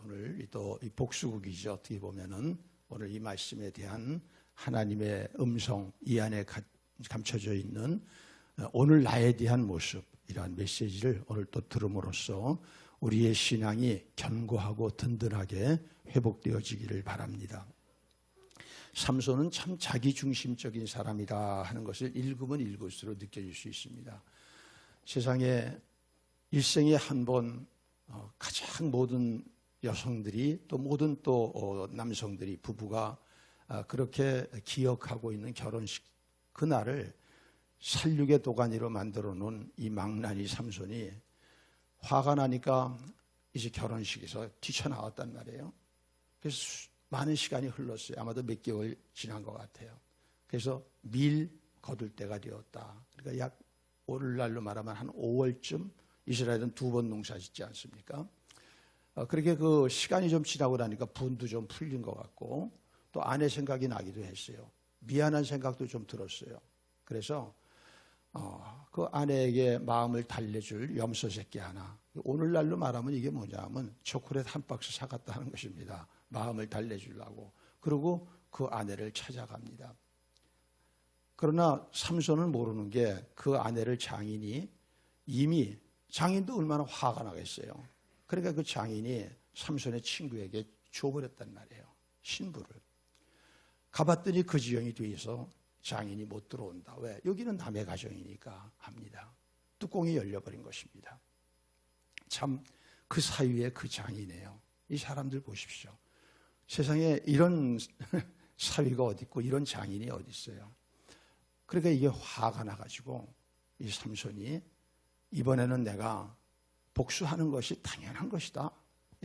오늘 또 이 복수국이죠. 어떻게 보면은 오늘 이 말씀에 대한 하나님의 음성 이 안에 감춰져 있는 오늘 나에 대한 모습이라는 메시지를 오늘 또 들음으로써 우리의 신앙이 견고하고 든든하게 회복되어지기를 바랍니다. 삼손은 참 자기중심적인 사람이다 하는 것을 읽으면 읽을수록 느껴질 수 있습니다. 세상에 일생에 한 번 가장 모든 여성들이 또 모든 또 남성들이 부부가 그렇게 기억하고 있는 결혼식 그날을 살육의 도가니로 만들어 놓은 이 망나니 삼손이 화가 나니까 이제 결혼식에서 뛰쳐나왔단 말이에요. 그래서 많은 시간이 흘렀어요. 아마도 몇 개월 지난 것 같아요. 그래서 밀 거둘 때가 되었다. 그러니까 약 오늘날로 말하면 한 5월쯤 이스라엘은 2번 농사 짓지 않습니까? 그렇게 그 시간이 좀 지나고 나니까 분도 좀 풀린 것 같고 또 아내 생각이 나기도 했어요. 미안한 생각도 좀 들었어요. 그래서 그 아내에게 마음을 달래줄 염소 새끼 하나. 오늘날로 말하면 이게 뭐냐면 초콜릿 한 박스 사갔다 하는 것입니다. 마음을 달래주려고. 그리고 그 아내를 찾아갑니다. 그러나 삼손은 모르는 게 그 아내를 장인이 이미 장인도 얼마나 화가 나겠어요. 그러니까 그 장인이 삼손의 친구에게 줘버렸단 말이에요. 신부를. 가봤더니 그 지형이 뒤에서 장인이 못 들어온다. 왜? 여기는 남의 가정이니까 합니다. 뚜껑이 열려버린 것입니다. 참 그 사유의 그 장이네요. 이 사람들 보십시오. 세상에 이런 사위가 어디 있고 이런 장인이 어디 있어요. 그러니까 이게 화가 나가지고 이 삼손이 이번에는 내가 복수하는 것이 당연한 것이다.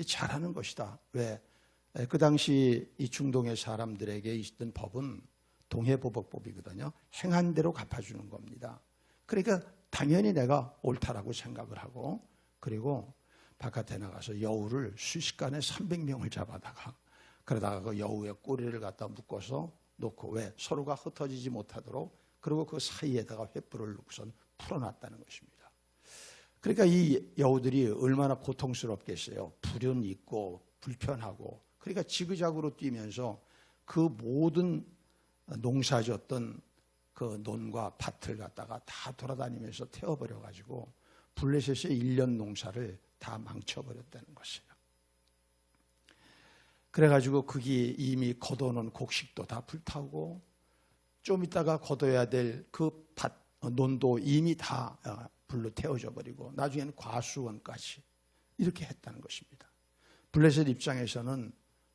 잘하는 것이다. 왜? 그 당시 이 중동의 사람들에게 있던 법은 동해보복법이거든요. 행한 대로 갚아주는 겁니다. 그러니까 당연히 내가 옳다라고 생각을 하고 그리고 바깥에 나가서 여우를 순식간에 300명을 잡아다가 그러다가 그 여우의 꼬리를 갖다 묶어서 놓고 왜? 서로가 흩어지지 못하도록 그리고 그 사이에다가 횃불을 놓고선 풀어놨다는 것입니다. 그러니까 이 여우들이 얼마나 고통스럽겠어요. 불은 있고 불편하고 그러니까 지그작으로 뛰면서 그 모든 농사졌던 그 논과 밭을 갖다가 다 돌아다니면서 태워버려가지고 블레셋의 1년 농사를 다 망쳐버렸다는 것이에요. 그래가지고 거기 이미 걷어놓은 곡식도 다 불타고 좀 있다가 걷어야 될 그 밭, 논도 이미 다 불로 태워져 버리고 나중에는 과수원까지 이렇게 했다는 것입니다. 블레셋 입장에서는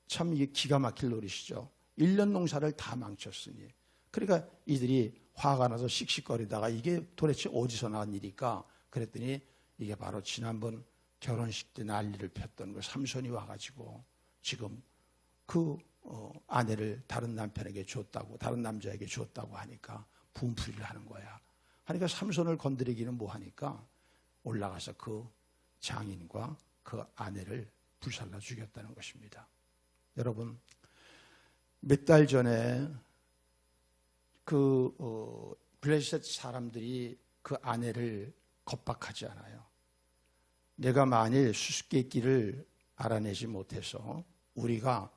참 이게 기가 막힐 노릇이죠. 1년 농사를 다 망쳤으니 그러니까 이들이 화가 나서 씩씩거리다가 이게 도대체 어디서 나온 일일까 그랬더니 이게 바로 지난번 결혼식 때 난리를 폈던 그 삼손이 와가지고 지금 그 아내를 다른 남편에게 줬다고 다른 남자에게 줬다고 하니까 분풀이를 하는 거야. 하니까 삼손을 건드리기는 뭐하니까 올라가서 그 장인과 그 아내를 불살라 죽였다는 것입니다. 여러분 몇 달 전에 그 블레셋 사람들이 그 아내를 겁박하지 않아요. 내가 만일 수수께끼를 알아내지 못해서 우리가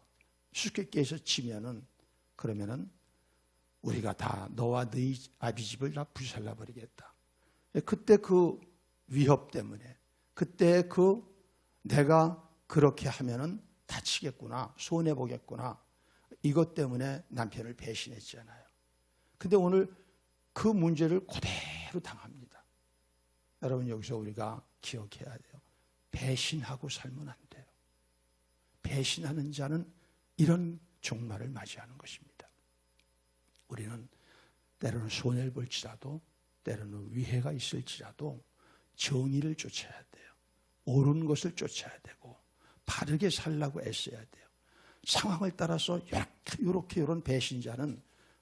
수수께끼에서 지면은 그러면은 우리가 다 너와 너희 아비 집을 다 불살라버리겠다. 그때 그 위협 때문에 그때 그 내가 그렇게 하면은 다치겠구나 손해보겠구나 이것 때문에 남편을 배신했잖아요. 근데 오늘 그 문제를 그대로 당합니다. 여러분 여기서 우리가 기억해야 돼요. 배신하고 살면 안 돼요. 배신하는 자는 이런 종말을 맞이하는 것입니다. 우리는 때로는 손해를 볼지라도 때로는 위해가 있을지라도 정의를 쫓아야 돼요. 옳은 것을 쫓아야 되고 바르게 살라고 애써야 돼요. 상황을 따라서 이렇게 이런 배신자는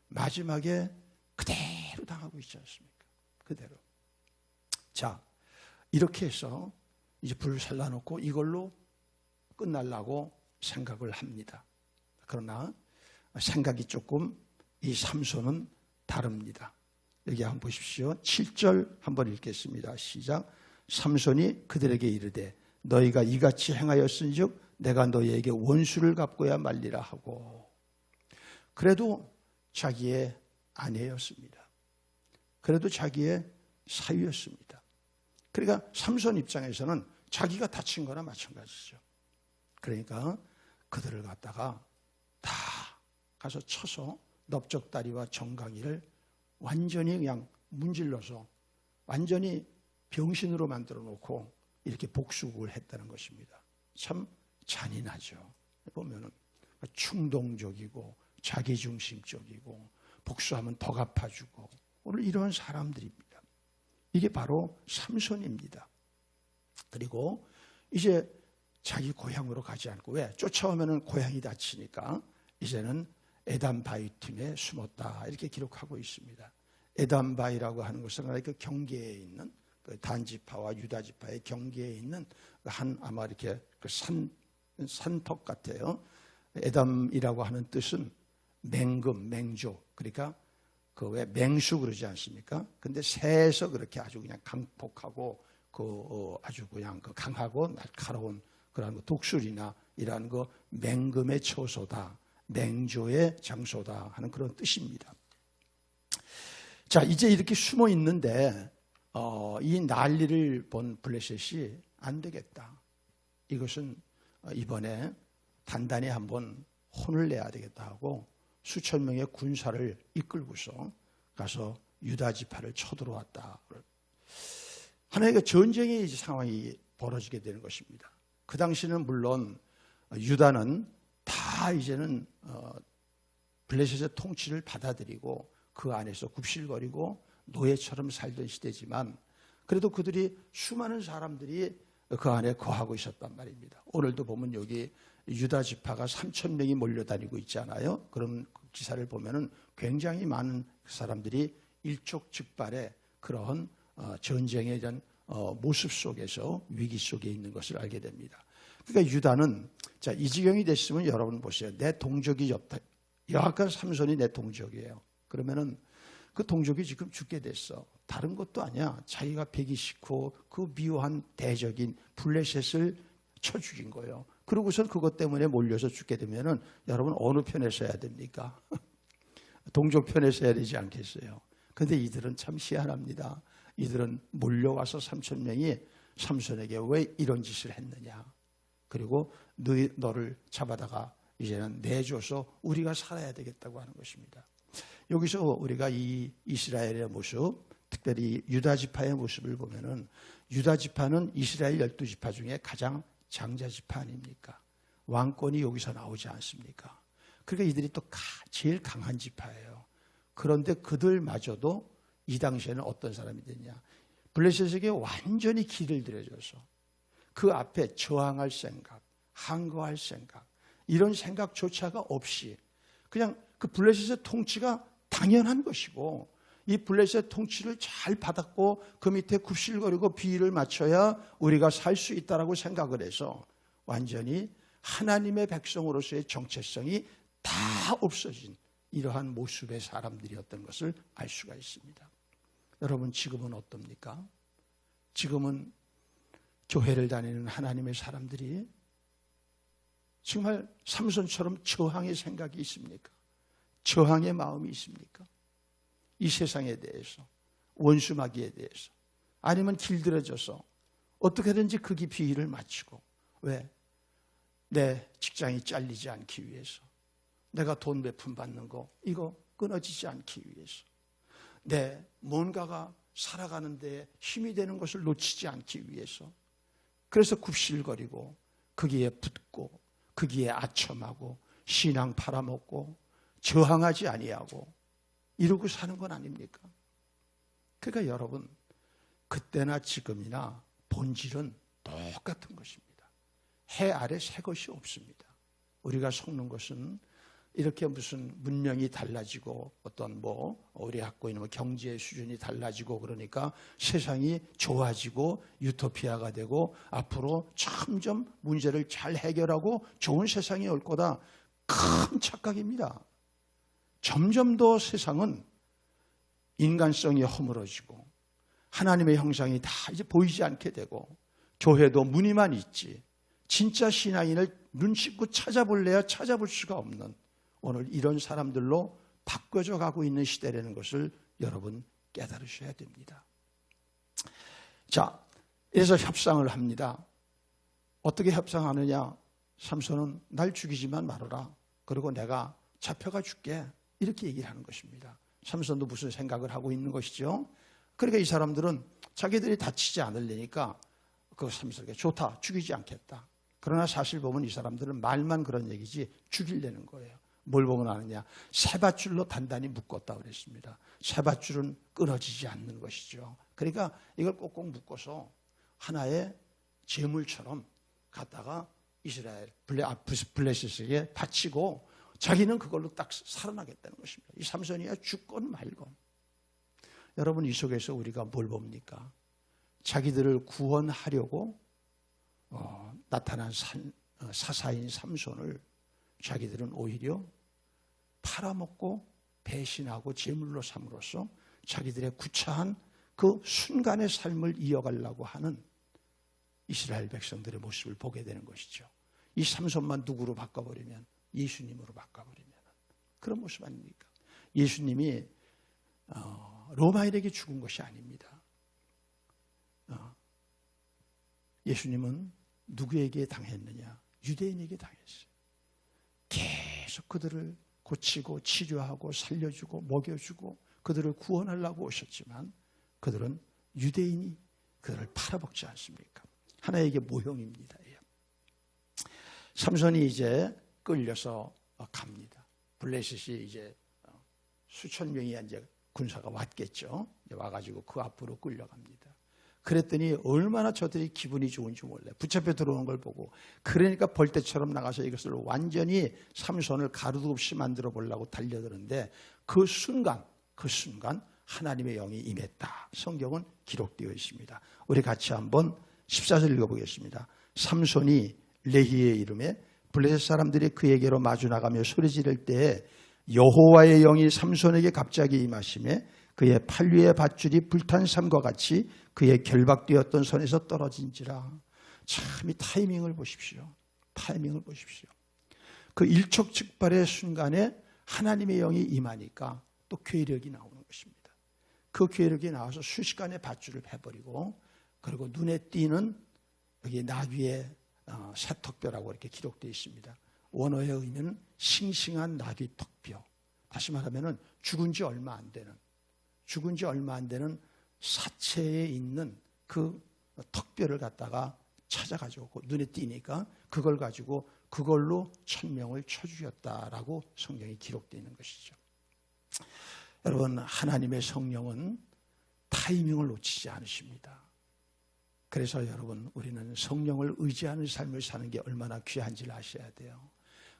마지막에 그대로 당하고 있지 않습니까? 그대로. 자, 이렇게 해서 이제 불을 살라놓고 이걸로 끝날라고 생각을 합니다. 그러나 생각이 조금 이 삼손은 다릅니다. 여기 한번 보십시오. 7절 한번 읽겠습니다. 시작. 삼손이 그들에게 이르되 너희가 이같이 행하였은즉 내가 너희에게 원수를 갚고야 말리라 하고, 그래도 자기의 아내였습니다. 그래도 자기의 사위였습니다. 그러니까 삼손 입장에서는 자기가 다친 거나 마찬가지죠. 그러니까 그들을 갖다가 다 가서 쳐서 넓적다리와 정강이를 완전히 그냥 문질러서 완전히 병신으로 만들어 놓고 이렇게 복수국을 했다는 것입니다. 참 잔인하죠. 보면은 충동적이고 자기중심적이고 복수하면 더 갚아주고, 오늘 이런 사람들입니다. 이게 바로 삼손입니다. 그리고 이제 자기 고향으로 가지 않고, 왜? 쫓아오면은 고향이 다치니까 이제는 에담바이팀에 숨었다, 이렇게 기록하고 있습니다. 에담바이라고 하는 것은 그 경계에 있는 그 단지파와 유다지파의 경계에 있는 한, 아마 이렇게 그 산턱 같아요. 에담이라고 하는 뜻은 맹금, 맹조, 그러니까 그 왜 맹수 그러지 않습니까? 근데 새에서 그렇게 아주 그냥 강폭하고 아주 그냥 그 강하고 날카로운 그런 독수리나 이러한 거 맹금의 처소다, 맹조의 장소다 하는 그런 뜻입니다. 자, 이제 이렇게 숨어 있는데 이 난리를 본 블레셋이 안 되겠다. 이것은 이번에 단단히 한번 혼을 내야 되겠다 하고 수천 명의 군사를 이끌고서 가서 유다 지파를 쳐들어왔다. 하나의 그 전쟁의 상황이 벌어지게 되는 것입니다. 그 당시는 물론 유다는 다 이제는 블레셋의 통치를 받아들이고 그 안에서 굽실거리고 노예처럼 살던 시대지만, 그래도 그들이 수많은 사람들이 그 안에 거하고 있었단 말입니다. 오늘도 보면 여기 유다 지파가 3,000명이 몰려다니고 있잖아요. 그런 기사를 보면은 굉장히 많은 사람들이 일촉즉발의 그런 전쟁에 대한 모습 속에서, 위기 속에 있는 것을 알게 됩니다. 그러니까 유다는, 자, 이 지경이 됐으면 여러분 보세요. 내 동족이 없다. 여하간 삼손이 내 동족이에요. 그러면은 그 동족이 지금 죽게 됐어. 다른 것도 아니야. 자기가 배기 싫고 그 미워한 대적인 블레셋을 쳐 죽인 거예요. 그러고선 그것 때문에 몰려서 죽게 되면은 여러분 어느 편에 서야 됩니까? 동족 편에 서야 되지 않겠어요? 근데 이들은 참 희한합니다. 이들은 몰려와서 3,000명이 삼손에게 왜 이런 짓을 했느냐, 그리고 너를 잡아다가 이제는 내줘서 우리가 살아야 되겠다고 하는 것입니다. 여기서 우리가 이 이스라엘의 모습, 특별히 유다 지파의 모습을 보면은, 유다 지파는 이스라엘 12지파 중에 가장 장자 지파 아닙니까? 왕권이 여기서 나오지 않습니까? 그러니까 이들이 또 제일 강한 지파예요. 그런데 그들마저도 이 당시에는 어떤 사람이 됐냐, 블레셋에게 완전히 길을 들여줘서 그 앞에 저항할 생각, 항거할 생각, 이런 생각조차가 없이 그냥 그 블레셋의 통치가 당연한 것이고, 이 블레셋 통치를 잘 받았고 그 밑에 굽실거리고 비위를 맞춰야 우리가 살 수 있다라고 생각을 해서 완전히 하나님의 백성으로서의 정체성이 다 없어진 이러한 모습의 사람들이었던 것을 알 수가 있습니다. 여러분, 지금은 어떻습니까? 지금은 교회를 다니는 하나님의 사람들이 정말 삼손처럼 저항의 생각이 있습니까? 저항의 마음이 있습니까? 이 세상에 대해서, 원수마귀에 대해서, 아니면 길들여져서 어떻게든지 그 비위를 맞추고, 왜? 내 직장이 잘리지 않기 위해서, 내가 돈 베푼 받는 거 이거 끊어지지 않기 위해서, 내 뭔가가 살아가는 데 힘이 되는 것을 놓치지 않기 위해서, 그래서 굽실거리고 거기에 붙고 거기에 아첨하고 신앙 팔아먹고 저항하지 아니하고 이러고 사는 건 아닙니까? 그러니까 여러분, 그때나 지금이나 본질은 똑같은 것입니다. 해 아래 새 것이 없습니다. 우리가 속는 것은 이렇게 무슨 문명이 달라지고 어떤 우리 갖고 있는 경제 수준이 달라지고 그러니까 세상이 좋아지고 유토피아가 되고 앞으로 점점 문제를 잘 해결하고 좋은 세상이 올 거다. 큰 착각입니다. 점점 더 세상은 인간성이 허물어지고 하나님의 형상이 다 이제 보이지 않게 되고 교회도 무늬만 있지 진짜 신앙인을 눈 씻고 찾아볼래야 찾아볼 수가 없는 오늘 이런 사람들로 바꿔져 가고 있는 시대라는 것을 여러분 깨달으셔야 됩니다. 자, 그래서 협상을 합니다. 어떻게 협상하느냐? 삼손은 날 죽이지만 말아라. 그리고 내가 잡혀가 줄게. 이렇게 얘기를 하는 것입니다. 삼손도 무슨 생각을 하고 있는 것이죠? 그러니까 이 사람들은 자기들이 다치지 않으려니까 그 삼손에게 좋다, 죽이지 않겠다. 그러나 사실 보면 이 사람들은 말만 그런 얘기지 죽이려는 거예요. 뭘 보고 나느냐? 세밧줄로 단단히 묶었다고 그랬습니다. 세밧줄은 끊어지지 않는 것이죠. 그러니까 이걸 꼭꼭 묶어서 하나의 제물처럼 갖다가 이스라엘 블레셋에게 바치고 자기는 그걸로 딱 살아나겠다는 것입니다. 이 삼손이야 죽건 말건. 여러분, 이 속에서 우리가 뭘 봅니까? 자기들을 구원하려고 나타난 사사인 삼손을 자기들은 오히려 팔아먹고 배신하고 제물로 삼으로써 자기들의 구차한 그 순간의 삶을 이어가려고 하는 이스라엘 백성들의 모습을 보게 되는 것이죠. 이 삼손만 누구로 바꿔버리면, 예수님으로 바꿔버리면 그런 모습 아닙니까? 예수님이 로마인에게 죽은 것이 아닙니다. 예수님은 누구에게 당했느냐? 유대인에게 당했어요. 계속 그들을 고치고 치료하고 살려주고 먹여주고 그들을 구원하려고 오셨지만 그들은 유대인이 그들을 팔아먹지 않습니까? 하나의 모형입니다. 삼손이 이제 끌려서 갑니다. 블레셋이 이제 수천 명이 이제 군사가 왔겠죠. 와가지고 그 앞으로 끌려갑니다. 그랬더니 얼마나 저들이 기분이 좋은지 몰라요. 붙잡혀 들어오는 걸 보고. 그러니까 벌떼처럼 나가서 이것을 완전히 삼손을 가루도 없이 만들어 보려고 달려드는데 그 순간 하나님의 영이 임했다. 성경은 기록되어 있습니다. 우리 같이 한번 14절 읽어보겠습니다. 삼손이 레히의 이름에 블레셋 사람들이 그에게로 마주 나가며 소리 지를 때에 여호와의 영이 삼손에게 갑자기 임하시매 그의 팔 위의 밧줄이 불탄 삼과 같이 그의 결박되었던 손에서 떨어진지라. 참 이 타이밍을 보십시오. 타이밍을 보십시오. 그 일촉즉발의 순간에 하나님의 영이 임하니까 또 괴력이 나오는 것입니다. 그 괴력이 나와서 순식간에 밧줄을 패버리고 그리고 눈에 띄는 여기 나귀의 새턱뼈라고 이렇게 기록되어 있습니다. 원어의 의미는 싱싱한 나귀 턱뼈. 다시 말하면 죽은 지 얼마 안 되는 사체에 있는 그 턱뼈를 갖다가 찾아가지고 눈에 띄니까 그걸 가지고 그걸로 천명을 쳐주셨다라고 성경이 기록되어 있는 것이죠. 여러분, 하나님의 성령은 타이밍을 놓치지 않으십니다. 그래서 여러분, 우리는 성령을 의지하는 삶을 사는 게 얼마나 귀한지를 아셔야 돼요.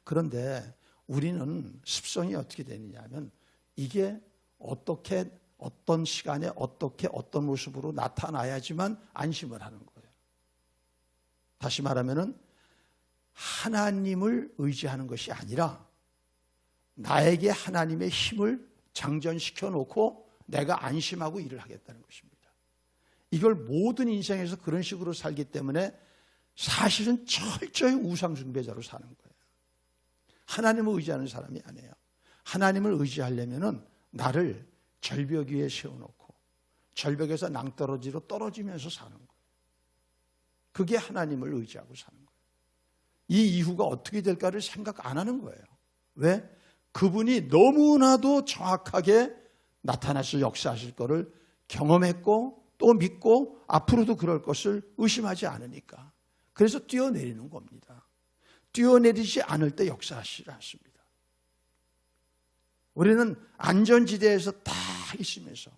그런데 우리는 습성이 어떻게 되느냐 하면 이게 어떻게 어떤 시간에 어떻게 어떤 모습으로 나타나야지만 안심을 하는 거예요. 다시 말하면 하나님을 의지하는 것이 아니라 나에게 하나님의 힘을 장전시켜 놓고 내가 안심하고 일을 하겠다는 것입니다. 이걸 모든 인생에서 그런 식으로 살기 때문에 사실은 철저히 우상숭배자로 사는 거예요. 하나님을 의지하는 사람이 아니에요. 하나님을 의지하려면 나를 절벽 위에 세워놓고 절벽에서 낭떠러지로 떨어지면서 사는 거예요. 그게 하나님을 의지하고 사는 거예요. 이 이후가 어떻게 될까를 생각 안 하는 거예요. 왜? 그분이 너무나도 정확하게 나타나서 역사하실 거를 경험했고 또 믿고 앞으로도 그럴 것을 의심하지 않으니까. 그래서 뛰어내리는 겁니다. 뛰어내리지 않을 때 역사하시지 않습니다. 우리는 안전지대에서 다 있으면서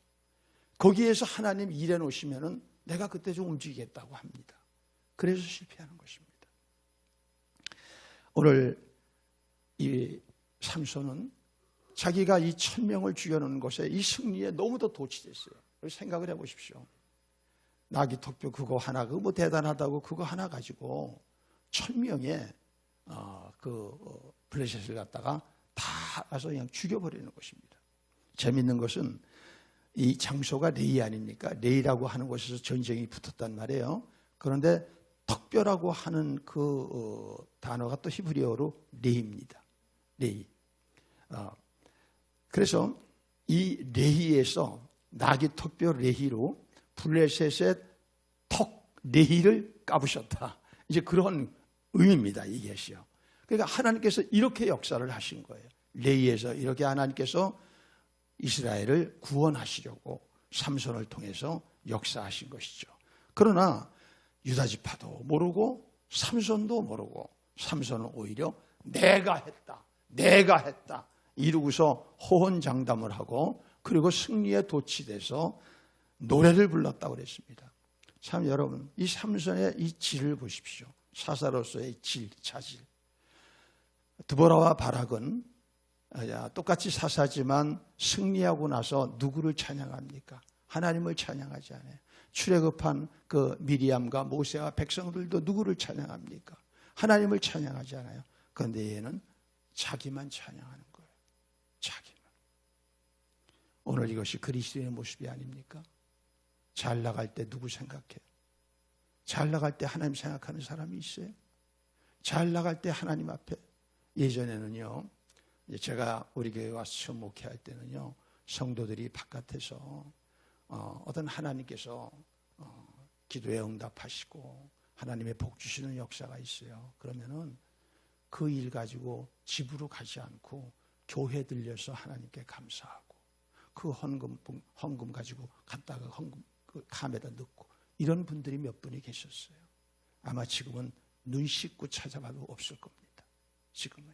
거기에서 하나님 일해 놓으시면은 내가 그때 좀 움직이겠다고 합니다. 그래서 실패하는 것입니다. 오늘 이 삼손은 자기가 이 1000명을 죽여놓은 것에 이 승리에 너무도 도취됐어요. 생각을 해보십시오. 나귀 턱뼈 그거 하나, 그거 뭐 대단하다고 그거 하나 가지고 1000명의 블레셋을 갖다가 다 가서 그냥 죽여버리는 것입니다. 재밌는 것은 이 장소가 레이 아닙니까? 레이라고 하는 곳에서 전쟁이 붙었단 말이에요. 그런데 특별하고 하는 단어가 또 히브리어로 레이입니다. 레이. 그래서 이 레이에서 나귀 특별 레이로 블레셋의 턱 레이를 까부셨다. 이제 그런 의미입니다. 이것이요. 그러니까 하나님께서 이렇게 역사를 하신 거예요. 레이에서 이렇게 하나님께서 이스라엘을 구원하시려고 삼손을 통해서 역사하신 것이죠. 그러나 유다 지파도 모르고 삼손도 모르고 삼손은 오히려 내가 했다 이러고서 호언장담을 하고 그리고 승리에 도취돼서 노래를 불렀다고 그랬습니다. 참 여러분, 이 삼손의 이 질을 보십시오. 사사로서의 질, 자질. 드보라와 바락은 똑같이 사사지만 승리하고 나서 누구를 찬양합니까? 하나님을 찬양하지 않아요. 출애굽한 그 미리암과 모세와 백성들도 누구를 찬양합니까? 하나님을 찬양하지 않아요. 그런데 얘는 자기만 찬양하는 거예요. 자기만. 오늘 이것이 그리스도의 모습이 아닙니까? 잘 나갈 때 누구 생각해요? 잘 나갈 때 하나님 생각하는 사람이 있어요? 잘 나갈 때 하나님 앞에. 예전에는요, 제가 우리 교회 와서 처음 목회할 때는요, 성도들이 바깥에서 어떤 하나님께서 기도에 응답하시고 하나님의 복 주시는 역사가 있어요. 그러면은 그 일 가지고 집으로 가지 않고 교회 들려서 하나님께 감사하고 그 헌금 가지고 갔다가 헌금 그 캄에다 넣고 이런 분들이 몇 분이 계셨어요. 아마 지금은 눈 씻고 찾아봐도 없을 겁니다. 지금은.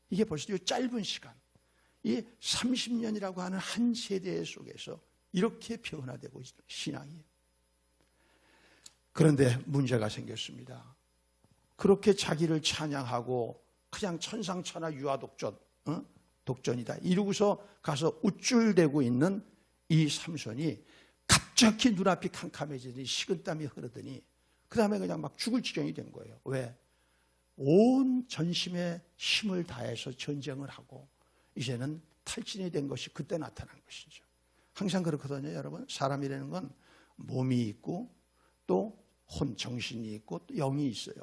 이게 벌써 이 짧은 시간, 이 30년이라고 하는 한 세대 속에서 이렇게 변화되고 있는 신앙이에요. 그런데 문제가 생겼습니다. 그렇게 자기를 찬양하고 그냥 천상천하 유아독전, 독전이다 이러고서 가서 우쭐대고 있는 이 삼손이 갑자기 눈앞이 캄캄해지더니 식은땀이 흐르더니 그 다음에 그냥 막 죽을 지경이 된 거예요. 왜? 온 전심의 힘을 다해서 전쟁을 하고 이제는 탈진이 된 것이 그때 나타난 것이죠. 항상 그렇거든요, 여러분. 사람이라는 건 몸이 있고 또 정신이 있고 또 영이 있어요.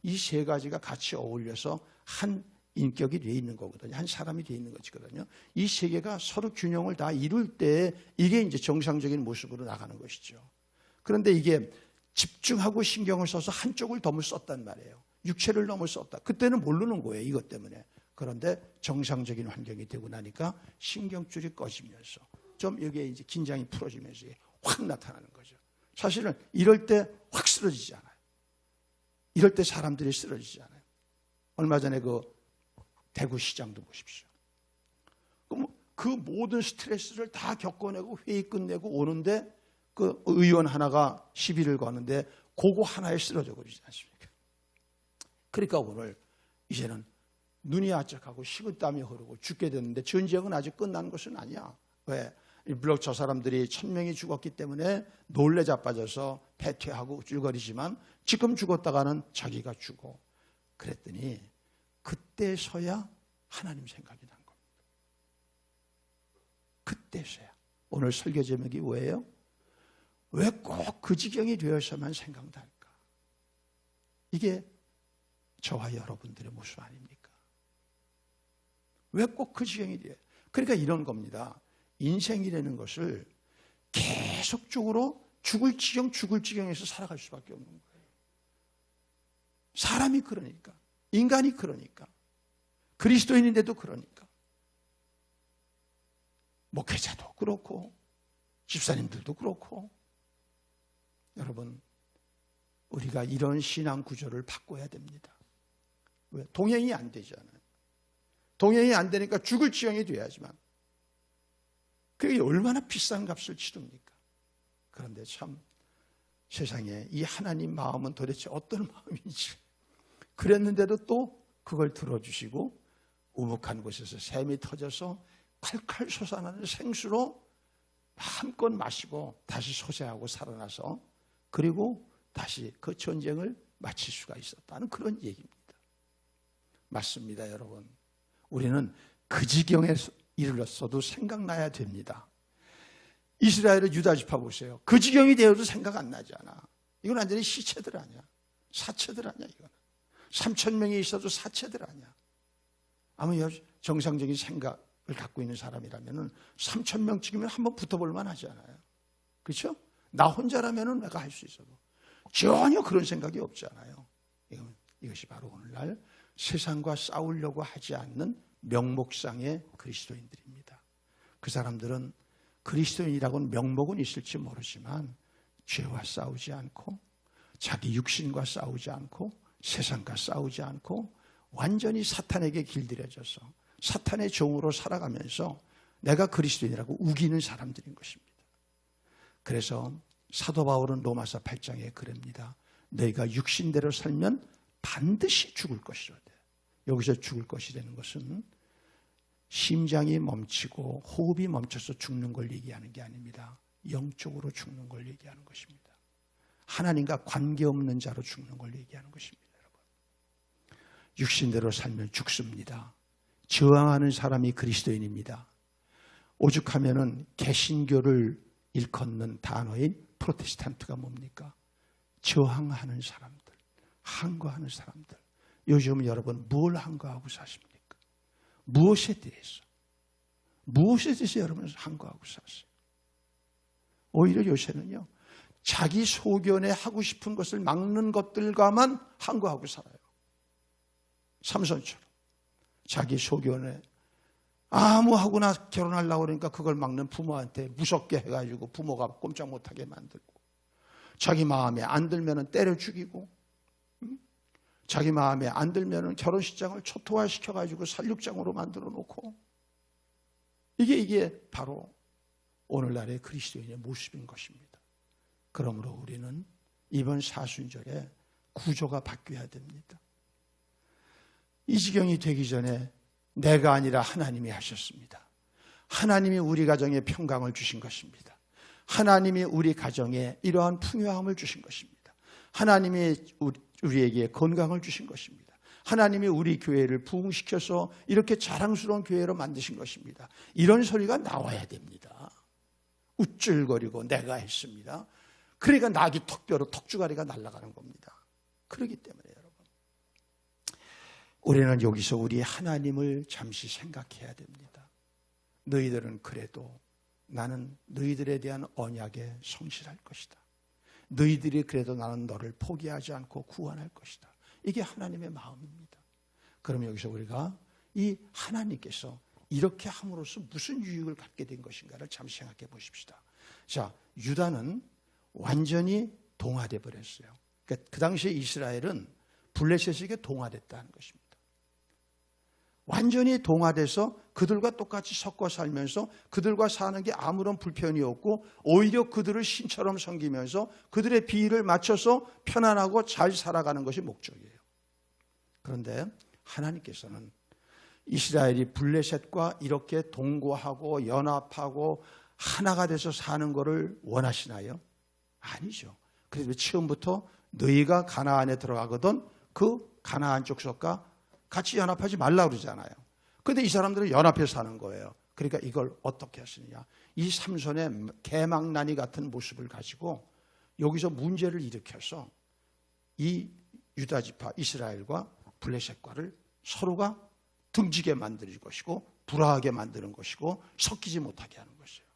이 세 가지가 같이 어울려서 한 인격이 되어 있는 거거든요. 한 사람이 되어 있는 것이거든요. 이 세 개가 서로 균형을 다 이룰 때 이게 이제 정상적인 모습으로 나가는 것이죠. 그런데 이게 집중하고 신경을 써서 한쪽을 너무 썼단 말이에요. 육체를 너무 썼다. 그때는 모르는 거예요, 이것 때문에. 그런데 정상적인 환경이 되고 나니까 신경줄이 꺼지면서 좀 여기에 이제 긴장이 풀어지면서 확 나타나는 거죠. 사실은 이럴 때 확 쓰러지지 않아요. 이럴 때 사람들이 쓰러지지 않아요. 얼마 전에 그 대구 시장도 보십시오. 그 모든 스트레스를 다 겪어내고 회의 끝내고 오는데 그 의원 하나가 시비를 거는데 그거 하나에 쓰러져 버리지 않습니까? 그러니까 오늘 이제는 눈이 아짝하고 식은땀이 흐르고 죽게 됐는데 전쟁은 아직 끝난 것은 아니야. 왜? 물론 저 사람들이 1000명이 죽었기 때문에 놀래 자빠져서 패퇴하고 우쭐거리지만 지금 죽었다가는 자기가 죽어. 그랬더니 그때서야 하나님 생각이 난 겁니다. 그때서야. 오늘 설교 제목이 뭐예요? 왜 꼭 그 지경이 되어서만 생각날까? 이게 저와 여러분들의 모습 아닙니까? 왜 꼭 그 지경이 돼요? 그러니까 이런 겁니다. 인생이라는 것을 계속적으로 죽을 지경에서 살아갈 수밖에 없는 거예요. 사람이 그러니까, 인간이 그러니까, 그리스도인인데도 그러니까, 목회자도 그렇고 집사님들도 그렇고. 여러분, 우리가 이런 신앙 구조를 바꿔야 됩니다. 왜? 동행이 안 되잖아요. 동행이 안 되니까 죽을 지경이 돼야지만 그게 얼마나 비싼 값을 치릅니까? 그런데 참 세상에 이 하나님 마음은 도대체 어떤 마음인지 그랬는데도 또 그걸 들어주시고 우묵한 곳에서 샘이 터져서 칼칼 솟아나는 생수로 마음껏 마시고 다시 소재하고 살아나서 그리고 다시 그 전쟁을 마칠 수가 있었다는 그런 얘기입니다. 맞습니다, 여러분. 우리는 그 지경에 이르렀어도 생각나야 됩니다. 이스라엘의 유다 지파 보세요. 그 지경이 되어도 생각 안 나잖아. 이건 완전히 시체들 아니야. 사체들 아니야. 이거는 3,000명이 있어도 사체들 아니야. 아무 정상적인 생각을 갖고 있는 사람이라면 3,000명 찍으면 한번 붙어볼 만하지 않아요? 그렇죠? 나 혼자라면 내가 할 수 있어도 전혀 그런 생각이 없잖아요. 이것이 바로 오늘날 세상과 싸우려고 하지 않는 명목상의 그리스도인들입니다. 그 사람들은 그리스도인이라고는 명목은 있을지 모르지만 죄와 싸우지 않고 자기 육신과 싸우지 않고 세상과 싸우지 않고 완전히 사탄에게 길들여져서 사탄의 종으로 살아가면서 내가 그리스도인이라고 우기는 사람들인 것입니다. 그래서 사도 바울은 로마서 8장에 그럽니다. 너희가 육신대로 살면 반드시 죽을 것이로되. 여기서 죽을 것이라는 것은 심장이 멈추고 호흡이 멈춰서 죽는 걸 얘기하는 게 아닙니다. 영적으로 죽는 걸 얘기하는 것입니다. 하나님과 관계없는 자로 죽는 걸 얘기하는 것입니다. 여러분, 육신대로 살면 죽습니다. 저항하는 사람이 그리스도인입니다. 오죽하면은 개신교를 일컫는 단어인 프로테스탄트가 뭡니까? 저항하는 사람들, 항거하는 사람들. 요즘 여러분 뭘 항거하고 사십니까? 무엇에 대해서 여러분은 항거하고 사세요? 오히려 요새는요, 자기 소견에 하고 싶은 것을 막는 것들과만 항거하고 살아요. 삼손처럼 자기 소견에 아무하고나 결혼하려고 그러니까 그걸 막는 부모한테 무섭게 해가지고 부모가 꼼짝 못하게 만들고, 자기 마음에 안 들면 때려 죽이고, 자기 마음에 안 들면 결혼식장을 초토화시켜가지고 살육장으로 만들어 놓고, 이게 바로 오늘날의 그리스도인의 모습인 것입니다. 그러므로 우리는 이번 사순절에 구조가 바뀌어야 됩니다. 이 지경이 되기 전에 내가 아니라 하나님이 하셨습니다. 하나님이 우리 가정에 평강을 주신 것입니다. 하나님이 우리 가정에 이러한 풍요함을 주신 것입니다. 하나님이 우리에게 건강을 주신 것입니다. 하나님이 우리 교회를 부흥시켜서 이렇게 자랑스러운 교회로 만드신 것입니다. 이런 소리가 나와야 됩니다. 우쭐거리고 내가 했습니다. 그러니까 낙이 턱뼈로 턱주가리가 날아가는 겁니다. 그렇기 때문에 여러분, 우리는 여기서 우리 하나님을 잠시 생각해야 됩니다. 너희들은 그래도 나는 너희들에 대한 언약에 성실할 것이다. 너희들이 그래도 나는 너를 포기하지 않고 구원할 것이다. 이게 하나님의 마음입니다. 그럼 여기서 우리가 이 하나님께서 이렇게 함으로써 무슨 유익을 갖게 된 것인가를 잠시 생각해 보십시다. 자, 유다는 완전히 동화돼 버렸어요. 그러니까 그 당시에 이스라엘은 블레셋에게 동화됐다는 것입니다. 완전히 동화돼서 그들과 똑같이 섞어 살면서 그들과 사는 게 아무런 불편이 없고 오히려 그들을 신처럼 섬기면서 그들의 비위를 맞춰서 편안하고 잘 살아가는 것이 목적이에요. 그런데 하나님께서는 이스라엘이 블레셋과 이렇게 동거하고 연합하고 하나가 돼서 사는 것을 원하시나요? 아니죠. 그래서 처음부터 너희가 가나안에 들어가거든 그 가나안 족속과 같이 연합하지 말라고 그러잖아요. 그런데 이 사람들은 연합해서 사는 거예요. 그러니까 이걸 어떻게 하시느냐. 이 삼손의 개망나니 같은 모습을 가지고 여기서 문제를 일으켜서 이 유다지파 이스라엘과 블레셋과를 서로가 등지게 만들 것이고 불화하게 만드는 것이고 섞이지 못하게 하는 것이에요.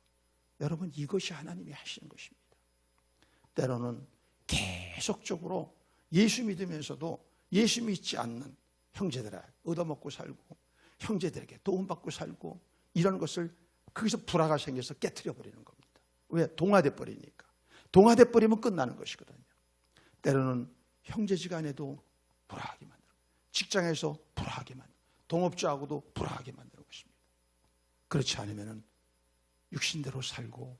여러분, 이것이 하나님이 하시는 것입니다. 때로는 계속적으로 예수 믿으면서도 예수 믿지 않는 형제들아 얻어먹고 살고 형제들에게 도움받고 살고 이런 것을 거기서 불화가 생겨서 깨트려 버리는 겁니다. 왜? 동화돼 버리니까. 동화돼 버리면 끝나는 것이거든요. 때로는 형제지간에도 불화하게 만들고 직장에서 불화하게 만들고 동업자하고도 불화하게 만드는 것입니다. 그렇지 않으면 육신대로 살고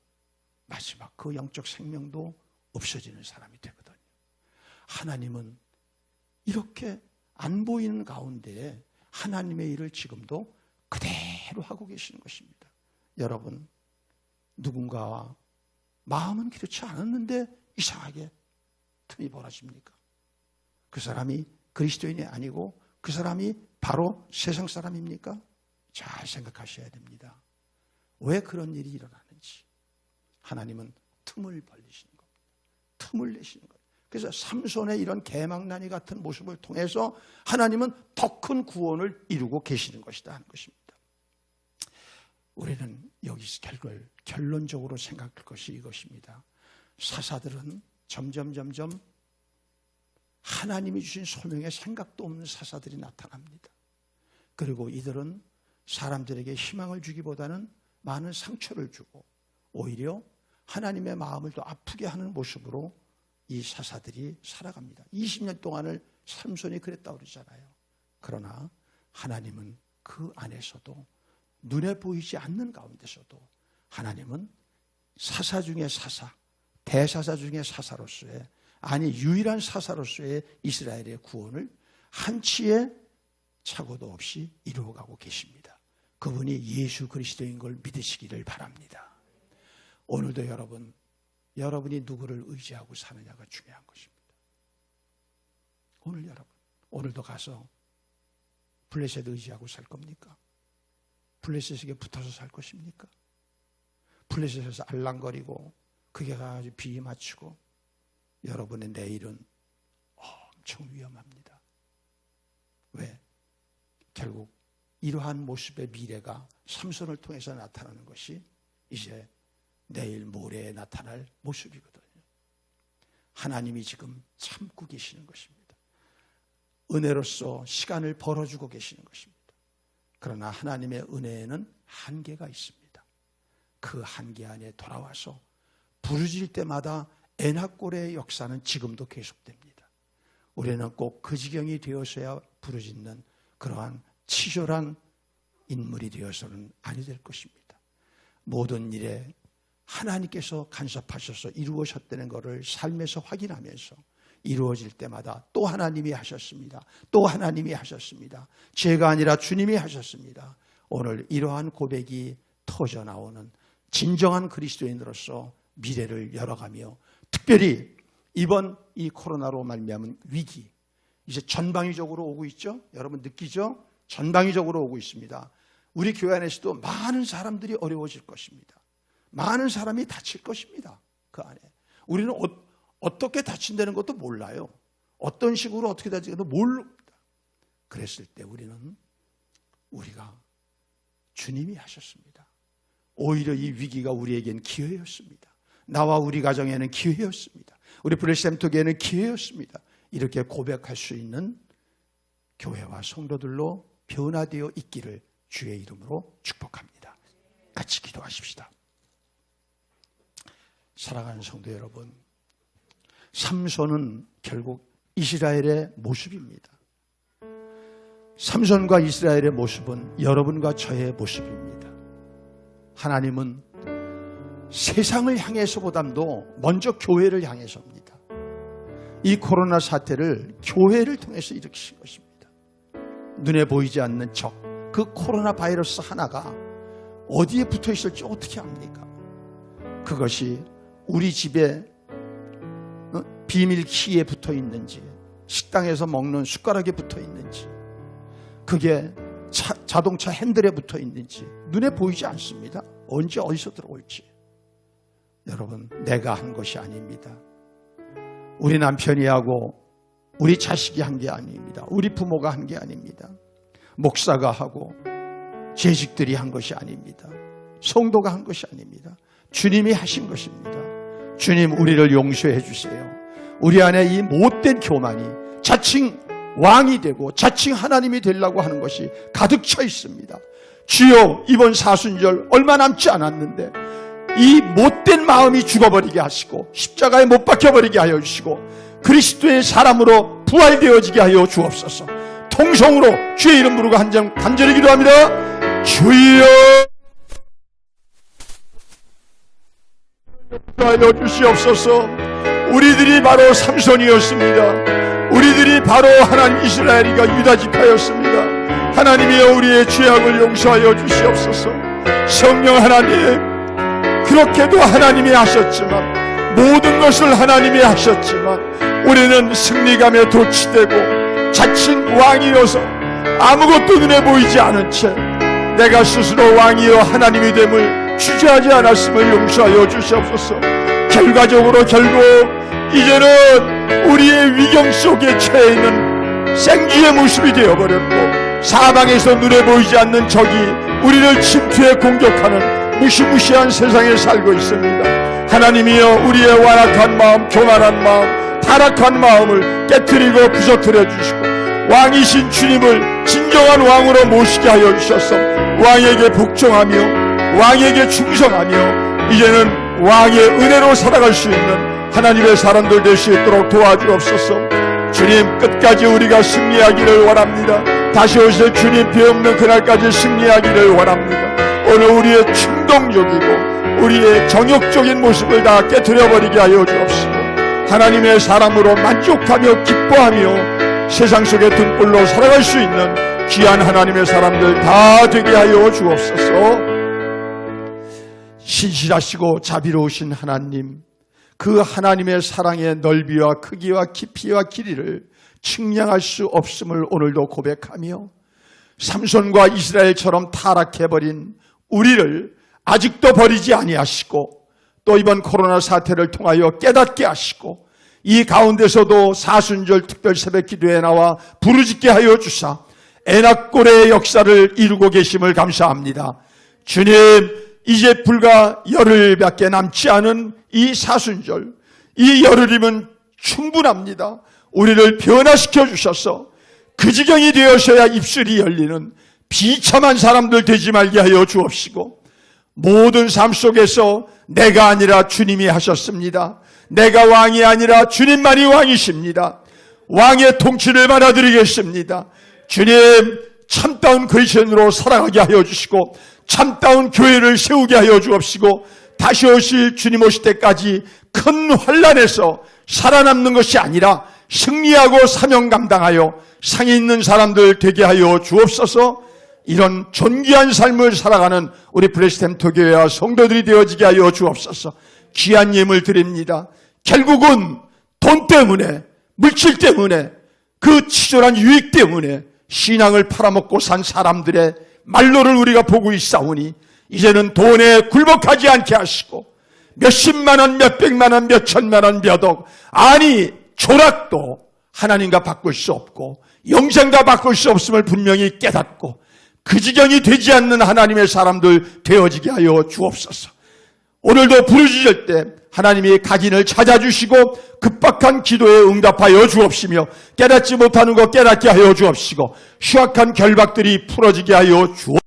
마지막 그 영적 생명도 없어지는 사람이 되거든요. 하나님은 이렇게 안 보이는 가운데 하나님의 일을 지금도 그대로 하고 계시는 것입니다. 여러분, 누군가와 마음은 그렇지 않았는데 이상하게 틈이 벌어집니까? 그 사람이 그리스도인이 아니고 그 사람이 바로 세상 사람입니까? 잘 생각하셔야 됩니다. 왜 그런 일이 일어나는지. 하나님은 틈을 벌리시는 겁니다. 틈을 내시는 거예요. 그래서 삼손의 이런 개망나니 같은 모습을 통해서 하나님은 더 큰 구원을 이루고 계시는 것이다 하는 것입니다. 우리는 여기서 결론적으로 생각할 것이 이것입니다. 사사들은 점점 하나님이 주신 소명에 생각도 없는 사사들이 나타납니다. 그리고 이들은 사람들에게 희망을 주기보다는 많은 상처를 주고 오히려 하나님의 마음을 더 아프게 하는 모습으로 이 사사들이 살아갑니다. 20년 동안을 삼손이 그랬다고 그러잖아요. 그러나 하나님은 그 안에서도 눈에 보이지 않는 가운데서도 하나님은 사사 중에 사사, 대사사 중에 사사로서의, 아니 유일한 사사로서의 이스라엘의 구원을 한치의 착오도 없이 이루어가고 계십니다. 그분이 예수 그리스도인 걸 믿으시기를 바랍니다. 오늘도 여러분이 누구를 의지하고 사느냐가 중요한 것입니다. 오늘도 가서 블레셋 의지하고 살 겁니까? 블레셋에게 붙어서 살 것입니까? 블레셋에서 알랑거리고 그게 가지고 비위 맞추고 여러분의 내일은 엄청 위험합니다. 왜? 결국 이러한 모습의 미래가 삼손을 통해서 나타나는 것이 이제 내일 모레에 나타날 모습이거든요. 하나님이 지금 참고 계시는 것입니다. 은혜로서 시간을 벌어주고 계시는 것입니다. 그러나 하나님의 은혜에는 한계가 있습니다. 그 한계 안에 돌아와서 부르짖을 때마다 애낙골의 역사는 지금도 계속됩니다. 우리는 꼭 그 지경이 되어서야 부르짖는 그러한 치졸한 인물이 되어서는 아니 될 것입니다. 모든 일에 하나님께서 간섭하셔서 이루어졌다는 것을 삶에서 확인하면서 이루어질 때마다 또 하나님이 하셨습니다. 또 하나님이 하셨습니다. 제가 아니라 주님이 하셨습니다. 오늘 이러한 고백이 터져나오는 진정한 그리스도인으로서 미래를 열어가며 특별히 이번 이 코로나로 말미암은 위기, 이제 전방위적으로 오고 있죠? 여러분 느끼죠? 전방위적으로 오고 있습니다. 우리 교회 안에서도 많은 사람들이 어려워질 것입니다. 많은 사람이 다칠 것입니다. 그 안에. 우리는 어떻게 다친다는 것도 몰라요. 어떤 식으로 어떻게 다치는지도 모릅니다. 그랬을 때 우리가 주님이 하셨습니다. 오히려 이 위기가 우리에겐 기회였습니다. 나와 우리 가정에는 기회였습니다. 우리 브레셈토교회는 기회였습니다. 이렇게 고백할 수 있는 교회와 성도들로 변화되어 있기를 주의 이름으로 축복합니다. 같이 기도하십시다. 사랑하는 성도 여러분, 삼손은 결국 이스라엘의 모습입니다. 삼손과 이스라엘의 모습은 여러분과 저의 모습입니다. 하나님은 세상을 향해서보다도 먼저 교회를 향해서입니다. 이 코로나 사태를 교회를 통해서 일으키신 것입니다. 눈에 보이지 않는 적, 그 코로나 바이러스 하나가 어디에 붙어 있을지 어떻게 압니까? 그것이 우리 집에 비밀 키에 붙어 있는지, 식당에서 먹는 숟가락에 붙어 있는지, 그게 자동차 핸들에 붙어 있는지 눈에 보이지 않습니다. 언제 어디서 들어올지. 여러분, 내가 한 것이 아닙니다. 우리 남편이 하고 우리 자식이 한 게 아닙니다. 우리 부모가 한 게 아닙니다. 목사가 하고 재직들이 한 것이 아닙니다. 성도가 한 것이 아닙니다. 주님이 하신 것입니다. 주님, 우리를 용서해 주세요. 우리 안에 이 못된 교만이 자칭 왕이 되고 자칭 하나님이 되려고 하는 것이 가득 차 있습니다. 주여, 이번 사순절 얼마 남지 않았는데 이 못된 마음이 죽어버리게 하시고 십자가에 못 박혀버리게 하여 주시고 그리스도의 사람으로 부활되어지게 하여 주옵소서. 통성으로 주의 이름 부르고 간절히 기도합니다. 주여, 하여 주시옵소서. 우리들이 바로 삼손이었습니다. 우리들이 바로 하나님 이스라엘이가 유다지파였습니다. 하나님이여, 우리의 죄악을 용서하여 주시옵소서. 성령 하나님, 그렇게도 하나님이 하셨지만, 모든 것을 하나님이 하셨지만 우리는 승리감에 도취되고 자칭 왕이어서 아무것도 눈에 보이지 않은 채 내가 스스로 왕이여 하나님이 됨을 주저하지 않았음을 용서하여 주시옵소서. 결과적으로 결국 이제는 우리의 위경 속에 처해 있는 생쥐의 모습이 되어버렸고, 사방에서 눈에 보이지 않는 적이 우리를 침투해 공격하는 무시무시한 세상에 살고 있습니다. 하나님이여, 우리의 완악한 마음, 교만한 마음, 타락한 마음을 깨트리고 부서뜨려 주시고, 왕이신 주님을 진정한 왕으로 모시게 하여 주셔서 왕에게 복종하며 왕에게 충성하며 이제는 왕의 은혜로 살아갈 수 있는 하나님의 사람들 될 수 있도록 도와주옵소서. 주님, 끝까지 우리가 승리하기를 원합니다. 다시 오실 주님 비 없는 그날까지 승리하기를 원합니다. 오늘 우리의 충동적이고 우리의 정욕적인 모습을 다 깨트려버리게 하여 주옵시고, 하나님의 사람으로 만족하며 기뻐하며 세상 속의 등불로 살아갈 수 있는 귀한 하나님의 사람들 다 되게 하여 주옵소서. 신실하시고 자비로우신 하나님, 그 하나님의 사랑의 넓이와 크기와 깊이와 길이를 측량할 수 없음을 오늘도 고백하며, 삼손과 이스라엘처럼 타락해버린 우리를 아직도 버리지 아니하시고, 또 이번 코로나 사태를 통하여 깨닫게 하시고, 이 가운데서도 사순절 특별 새벽 기도에 나와 부르짖게 하여 주사 애낙골의 역사를 이루고 계심을 감사합니다. 주님, 이제 불과 열흘밖에 남지 않은 이 사순절, 이 열흘이면 충분합니다. 우리를 변화시켜 주셔서 그 지경이 되어서야 입술이 열리는 비참한 사람들 되지 말게 하여 주옵시고, 모든 삶 속에서 내가 아니라 주님이 하셨습니다. 내가 왕이 아니라 주님만이 왕이십니다. 왕의 통치를 받아들이겠습니다. 주님, 참다운 그리스도인으로 살아가게 하여 주시고, 참다운 교회를 세우게 하여 주옵시고, 다시 오실 주님 오실 때까지 큰 환난에서 살아남는 것이 아니라 승리하고 사명 감당하여 상에 있는 사람들 되게 하여 주옵소서. 이런 존귀한 삶을 살아가는 우리 브레스템토 교회와 성도들이 되어지게 하여 주옵소서. 귀한 예물 드립니다. 결국은 돈 때문에, 물질 때문에, 그 치졸한 유익 때문에 신앙을 팔아먹고 산 사람들의 말로를 우리가 보고 있사오니, 이제는 돈에 굴복하지 않게 하시고, 몇십만 원, 몇백만 원, 몇천만 원, 몇억, 아니 조락도 하나님과 바꿀 수 없고 영생과 바꿀 수 없음을 분명히 깨닫고 그 지경이 되지 않는 하나님의 사람들 되어지게 하여 주옵소서. 오늘도 부르짖을 때 하나님이 각인을 찾아주시고 급박한 기도에 응답하여 주옵시며, 깨닫지 못하는 것 깨닫게 하여 주옵시고, 휴학한 결박들이 풀어지게 하여 주옵소서.